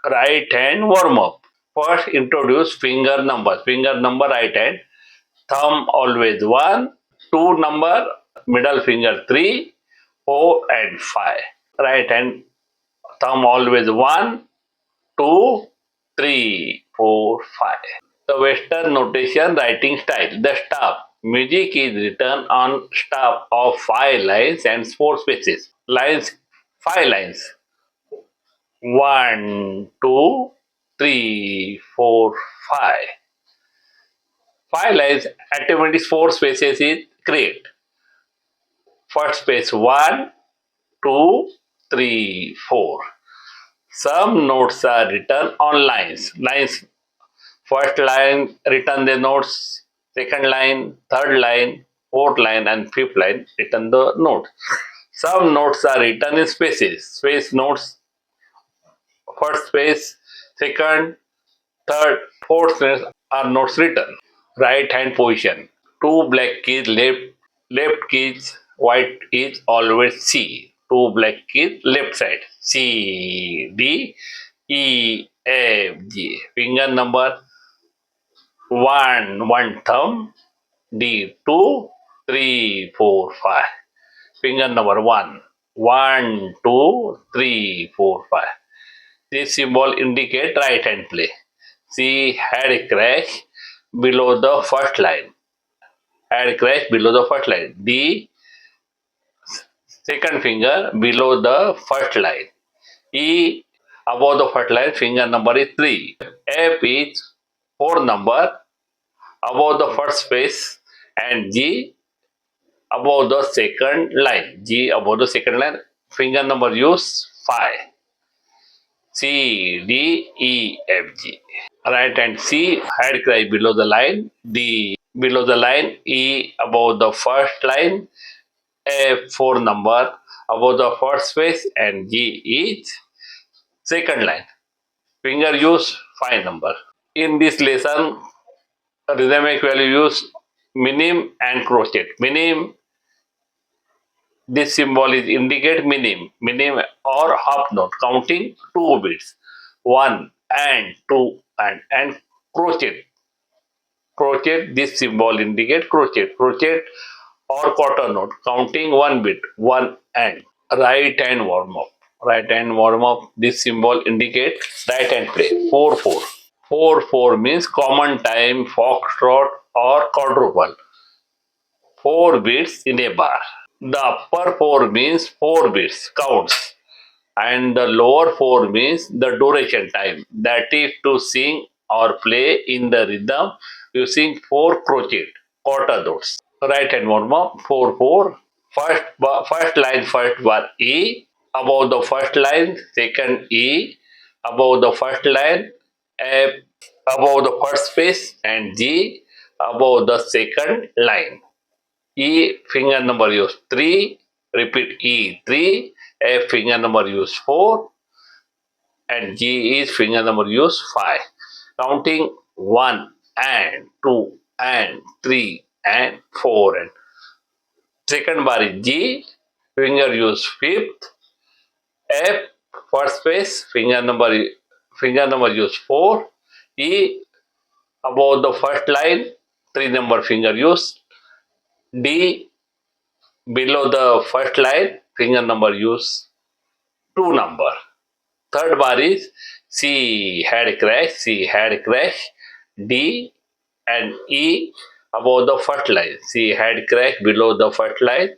right hand warm up. First, introduce finger numbers. Finger number right hand. Thumb always 1, 2 number, middle finger 3, 4 and 5. Right hand thumb always 1, 2, 3, 4, 5. The Western notation writing style. The staff. Music is written on staff of 5 lines and 4 spaces. Lines 5 lines. 1, 2, 3, 4, 5. 5 lines, automatic 4 spaces is create. First space 1, 2, 3, 4. Some notes are written on lines. Lines, first line written the notes, second line, third line, fourth line and fifth line written the notes. Some notes are written in spaces. Space notes, first space, second, third, fourth space are notes written. Right hand position. Two black keys, left keys, white is always C. Two black keys, left side. C, D, E, F, G. Finger number 1, 1 thumb. D, 2, 3, 4, 5. Finger number 1, 1, 2, 3, 4, 5. This symbol indicate right hand play. C, head crash below the first line. Head crash below the first line. D, second finger below the first line. E, above the first line, finger number is 3. F is 4 number above the first space, and G above the second line. G above the second line, finger number use 5. C, D, E, F, G. Right hand C, head crash below the line. D below the line. E above the first line. F 4 number above the first space, and G is second line. Finger use 5 number. In this lesson, rhythmic value use minim and crochet. Minim, this symbol is indicate minim or half note, counting 2 beats. 1 and 2 and crochet. Crochet, this symbol indicate crochet. Crochet or quarter note, counting 1 beat, 1 and. Right hand warm up. Right hand warm up. This symbol indicates right hand play. 4-4. 4-4 means common time, foxtrot or quadruple. 4 beats in a bar. The upper 4 means 4 beats, counts. And the lower 4 means the duration time. That is to sing or play in the rhythm using 4 crochet, quarter notes. Right hand warm up. 4-4. First line, first bar E. Above the first line, second E. Above the first line, F. Above the first space, and G above the second line. E finger number use 3. Repeat E 3. F finger number use 4. And G is finger number use 5. Counting 1 and 2 and 3 and 4 and second bar is G, finger use 5th. F, first space, finger number use 4. E, above the first line, 3 number finger use. D, below the first line, finger number use 2 number. Third bar is C, head crash, C, head crash. D and E, above the first line. C, head crash below the first line.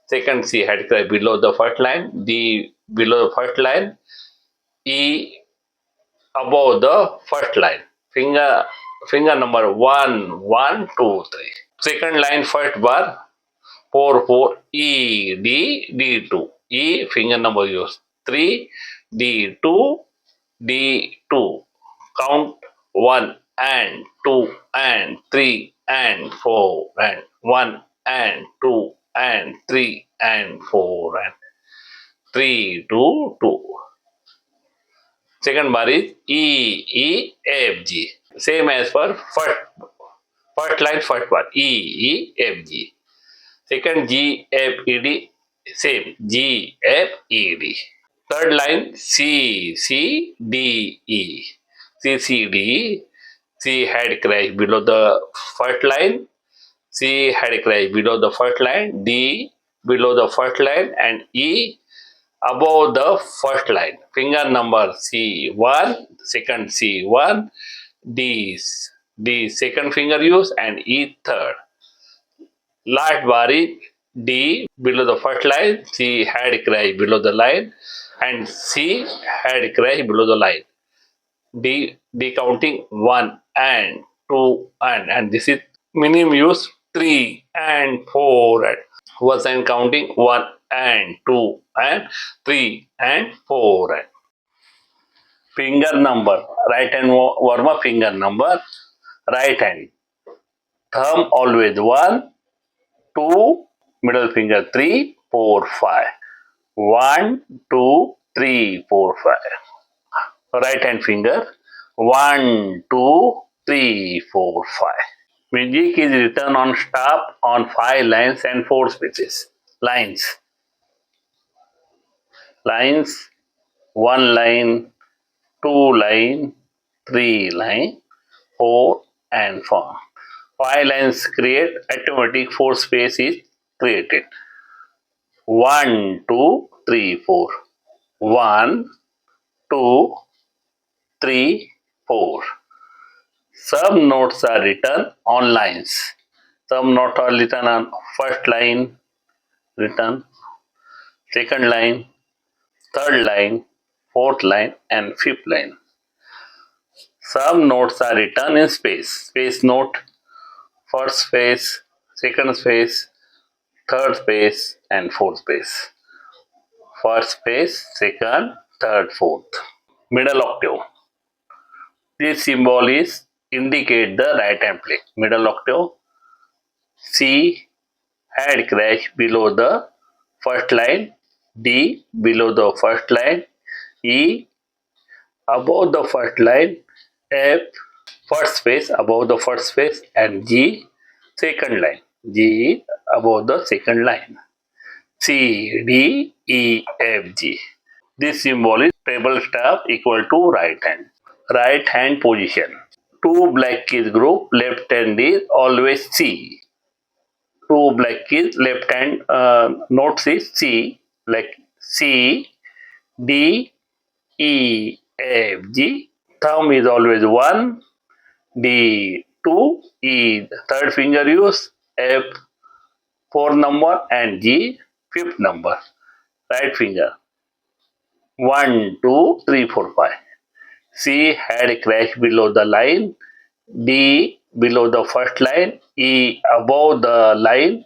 Second C, head crash below the first line. D below the first line. E above the first line. Finger number 1, 1, 2, 3. Second line, first bar 4-4. E, D, D2. E finger number use 3. D2, D2. Count 1 and 2 and 3 and 4 and 1 and 2 and 3 and 4 and 3, 2, 2. Second bar is E, E, F, G. Same as for first line, first bar. E, E, F, G. Second G, F, E, D. Same. G, F, E, D. Third line C, C, D, E. C, C, D. C head crash below the first line. C head crash below the first line. D below the first line. And E above the first line. Finger number C1, second C1, D second finger use, and E third. Last bar is D below the first line, C head crash below the line, and C head crash below the line. D counting 1 and 2 and this is minimum use 3 and 4 and was and counting 1 and 2 and 3 and 4 and finger number, right hand warm up finger number, right hand thumb always 1, 2, middle finger 3, 4, 5. 1, 2, 3, 4, 5. Right hand finger 1, 2, 3, 4, 5. Music is written on staff on 5 lines and 4 spaces. Lines. Lines 1 line, 2 line, 3 line, 4 and 5. 5 lines create automatic 4 space is created. 1, 2, 3, 4. 1, 2, 3, 4. Some notes are written on lines. Some notes are written on first line, written, second line, third line, fourth line, and fifth line. Some notes are written in space. Space note, first space, second space, third space, and fourth space. First space, second, third, fourth. Middle octave. This symbol is indicate the right hand play. Middle octave. C head crash below the first line. D below the first line. E above the first line. F first space above the first space, and G second line. G above the second line. C, D, E, F, G. This symbol is table staff equal to right hand. Right hand position. Two black keys group, left hand is always C. Two black keys, left hand notes is C, like C, D, E, F, G. Thumb is always 1, D 2, E third finger use, F 4 number, and G fifth number. Right finger 1, 2, 3, 4, 5. C head crash below the line, D below the first line, E above the line,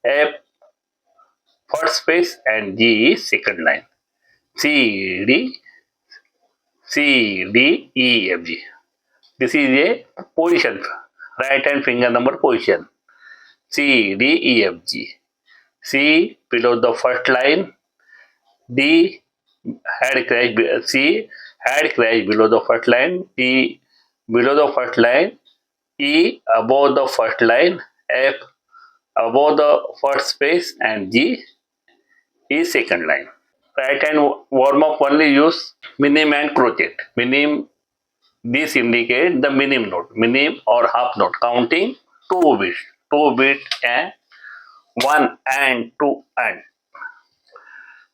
F first space, and G is second line. C D E F G. This is a position, right hand finger number position. C D E F G. C below the first line, D head crash, C head crash below the first line, D below the first line, E above the first line, F above the first space, and G is second line. Right hand warm up only use minim and crochet. Minim, this indicate the minim note, minim or half note, counting 2 bits, 2 bit and 1 and 2 and.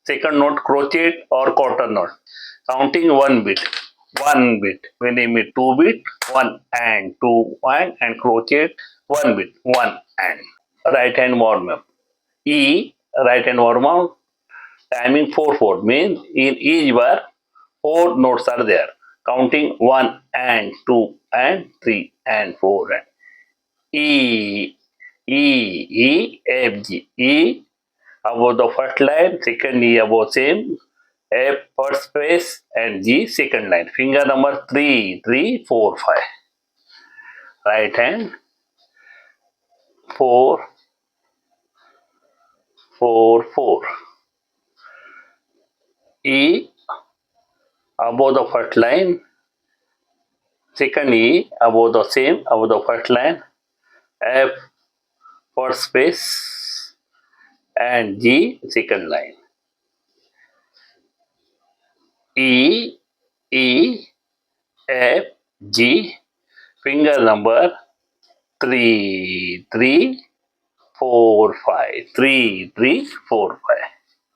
Second note crochet or quarter note, counting 1 bit, 1 bit, minim is 2 bit, 1 and 2 and crochet 1 bit, 1 and. Right hand warm up. E right hand warm up, timing 4/4 means in each bar 4 notes are there, counting 1 and 2 and 3 and 4 and. E F G. E above the first line, second E above same, F first space, and G second line. Finger number 3, 3, 4, 5. Right hand 4, 4, 4. E above the first line, second E above the same, above the first line, F first space, and G second line. E, E, F, G. Finger number 3, 3, 4, 5. 3, 3, 4, 5.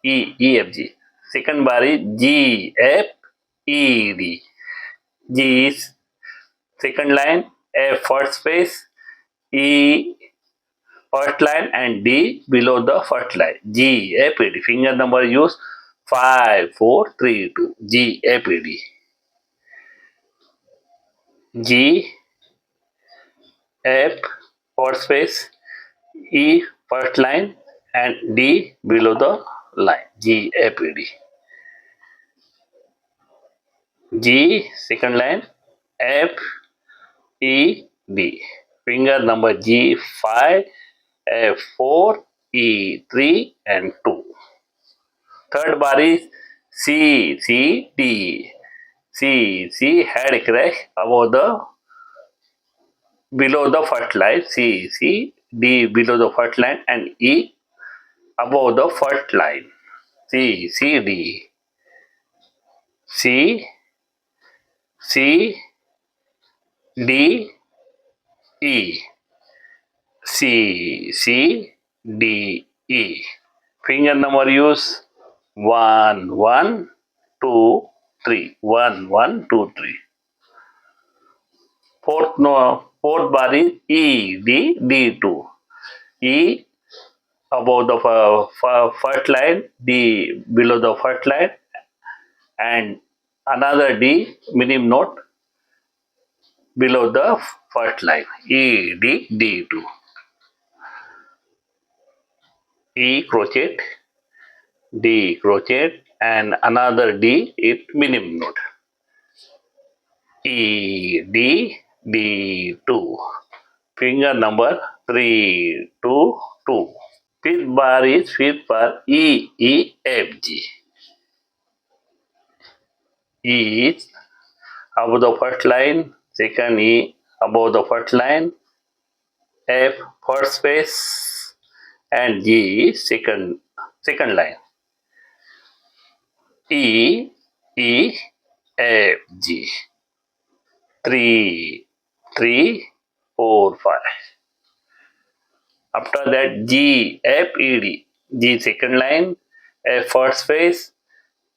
E, F, G. Second bar is G, F, E, D. G is second line, F first space, E first line and D below the first line. G, F, E, D. Finger number use 5, 4, 3, 2. G, F, E, D. G, F first space, E first line and D below the line. G, F, E, D. G second line, F, E, D. Finger number G 5, F 4, E 3 and 2. Third bar is C, C, D. C, C head crash above the below the first line. C, C, D below the first line and E above the first line. C, C, D. C, C, D, E. C, C, D, E. Finger number use 1, 1, 2, 3. 1, 1, 2, 3. Fourth bar is E, D, D2. E above the first line, D below the first line, and another D minim note below the first line. E, D, D2. E crochet, D crochet, and another D is minim note. E, D, D2. Finger number 3, 2, 2. Fifth bar E, E, F, G. E is above the first line, second E above the first line, F first space, and G is second line. E, E, F, G. 3, 3, 4, 5. After that G, F, E, D. G second line, F first space,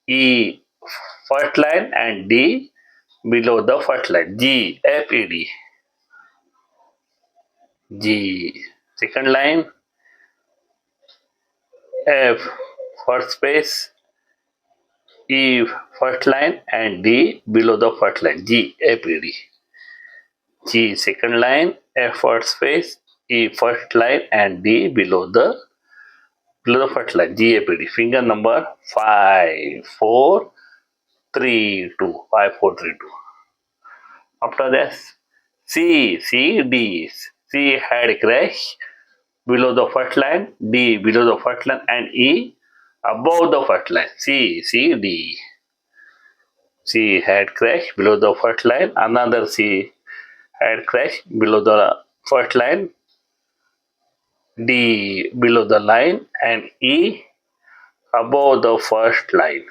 E first line and D below the first line. G, F, E, D. G second line, F first space, E first line and D below the first line. G, F, E, D. G second line, F first space, E first line and D below the first line. G, F, E, D. Finger number 5, 4, 3, 2. 5, 4, 3, 2. After that C, C, D. C head crash below the first line, D below the first line and E above the first line. C, C, D. C head crash below the first line, another C head crash below the first line, D below the line and E above the first line.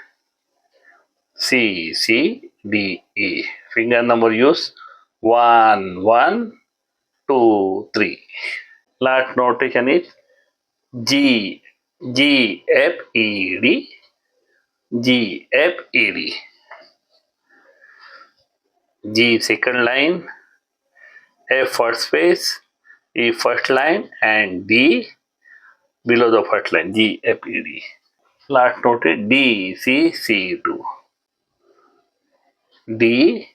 C, C, D, E. Finger number use 1, 1, 2, 3. Last notation is G, G, F, E, D, G, F, E, D. G second line, F first space, E first line and D below the first line. G, F, E, D. Last noted D, C, C2. D,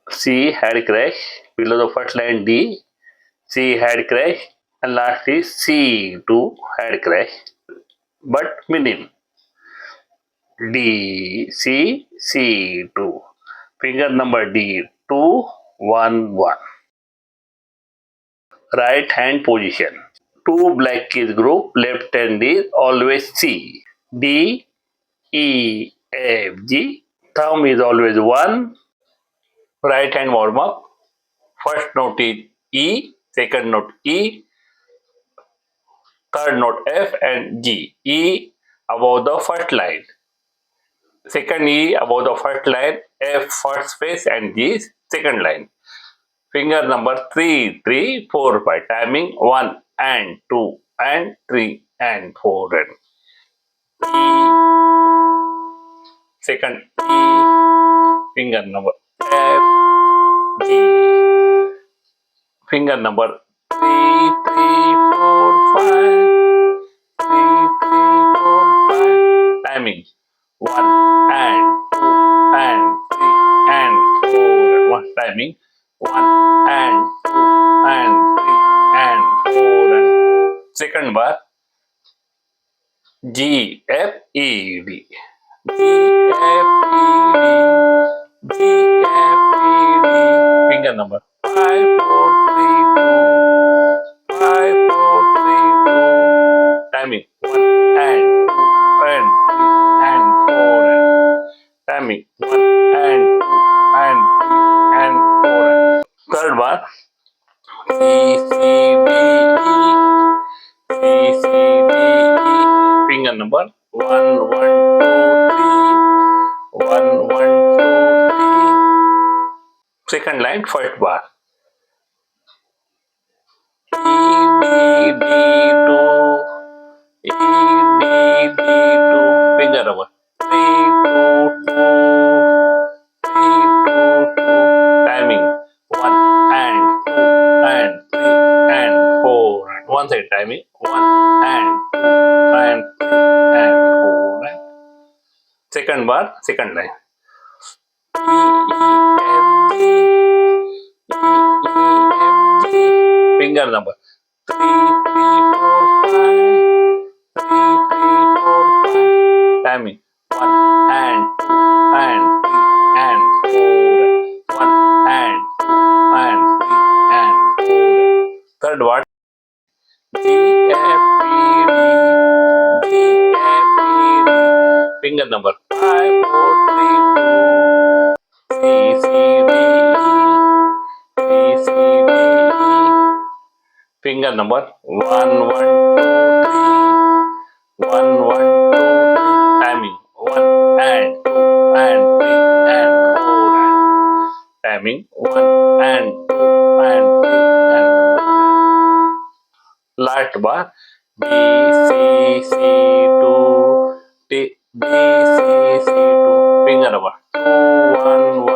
C head crash below the first line D, C head crash and last is C2 head crash but minim. D, C, C2. Finger number D, 2, 1, 1. Right hand position. Two black keys group, left hand is always C. D, E, F, G. Thumb is always 1. Right hand warm up. First note is E, second note E, third note F and G. E above the first line. second E above the first line, F first space and G second line. Finger number 3, 3, 4, 5. Timing 1 and 2 and 3 and 4 and E. Second E. Finger number F, G. Finger number 3, 3, 4, 5. 3, 3, 4, 5. Timing 1 and 2 and 3 and 4. One timing 1 and 2 and 3 and 4. And second bar G, F, E, D. G, F, E, D. G, F, E, D. Finger number 5, 4, 3, 2. 5, 4, 3, 2. Timing 1 and 2 and 3 and 4. And timing 1 and 2 and 3 and 4. And third bar C, C, D, E. C, C, D, E. Finger number 1, 1, 2, 3. 1, 1, 2, 3. Second line, first bar. E, D, D, 2. E, D, D, 2. Finger number 3, 2, 2. 3, 2, 2. Timing 1 and 2 and 3 and 4. And one side timing 1 and 2 and 3 and 4. And second bar, second line. E, E, F, G. E, E, F, G. Finger number 3, 3, 4, 5. 3, 3, 4, 5. Timing 1 and 2 and 3 and 4. 1 and 2 and 3 and 4. Third word G, F, E, D. G, F, E, D. Finger number 5, 4, 3, 2. C, C, D, E. C, C, D, E. Finger number 1, 1, 2, 3. 1, 1, 2, 3. Timing 1 and 2 and 3 and 4. And timing 1 and 2 and 3 and 4. Last bar D, C, C, 2. D, D, C, C, 2. Finger number 2, 1, 1.